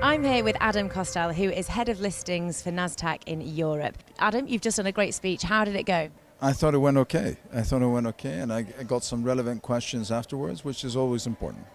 I'm here with Adam Kostyal, who is Head of Listings for NASDAQ in Europe. Adam, you've just done a great speech. How did it go? I thought it went okay. And I got some relevant questions afterwards, which is always important.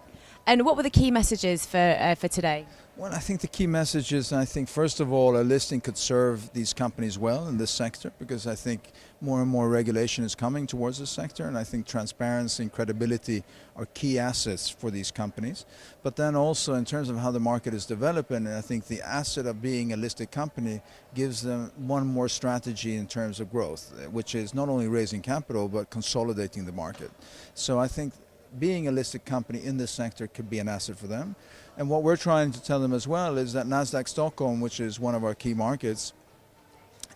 And what were the key messages for today? Well, I think the key message is, I think, first of all, a listing could serve these companies well in this sector, because I think more and more regulation is coming towards this sector, and I think transparency and credibility are key assets for these companies. But then also, in terms of how the market is developing, I think the asset of being a listed company gives them one more strategy in terms of growth, which is not only raising capital, but consolidating the market. So I think being a listed company in this sector could be an asset for them. And what we're trying to tell them as well is that NASDAQ Stockholm, which is one of our key markets,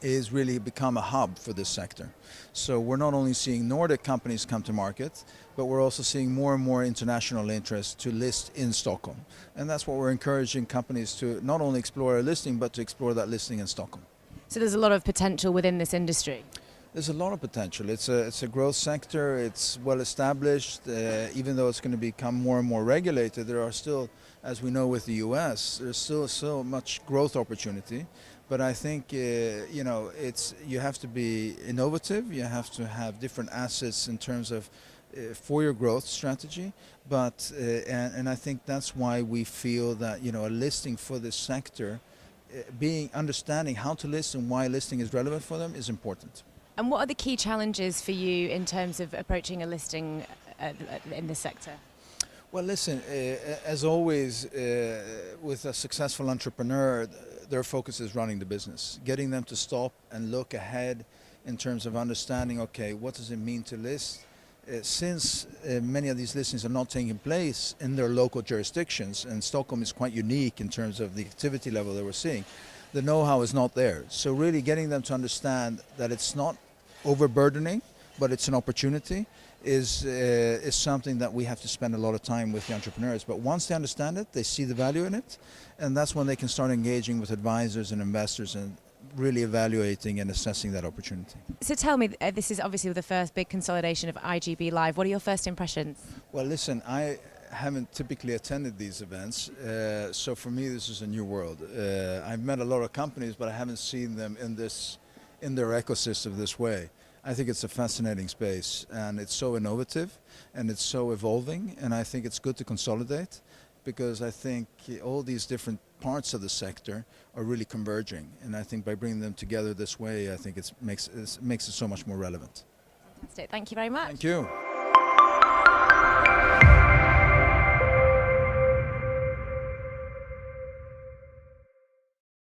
is really become a hub for this sector. So we're not only seeing Nordic companies come to market, but we're also seeing more and more international interest to list in Stockholm. And that's what we're encouraging companies to not only explore a listing, but to explore that listing in Stockholm. So there's a lot of potential within this industry. There's a lot of potential. It's a growth sector. It's well established. Even though it's going to become more and more regulated, there are still, as we know with the US, there's still so much growth opportunity. But I think you have to be innovative. You have to have different assets in terms of for your growth strategy. But and I think that's why we feel that a listing for this sector, understanding how to list and why listing is relevant for them, is important. And what are the key challenges for you in terms of approaching a listing in this sector? Well, listen, as always, with a successful entrepreneur, their focus is running the business, getting them to stop and look ahead in terms of understanding, okay, what does it mean to list? Since many of these listings are not taking place in their local jurisdictions, and Stockholm is quite unique in terms of the activity level that we're seeing, the know-how is not there. So really getting them to understand that it's not overburdening, but it's an opportunity, is something that we have to spend a lot of time with the entrepreneurs. But once they understand it, they see the value in it, and that's when they can start engaging with advisors and investors and really evaluating and assessing that opportunity. So tell me, this is obviously the first big consolidation of iGB Live. What are your first impressions? Well, listen, I haven't typically attended these events, so for me this is a new world. I've met a lot of companies, but I haven't seen them in their ecosystem this way. I think it's a fascinating space, and it's so innovative and it's so evolving, and I think it's good to consolidate, because I think all these different parts of the sector are really converging, and I think by bringing them together this way, I think it makes it so much more relevant. Fantastic. Thank you very much. Thank you.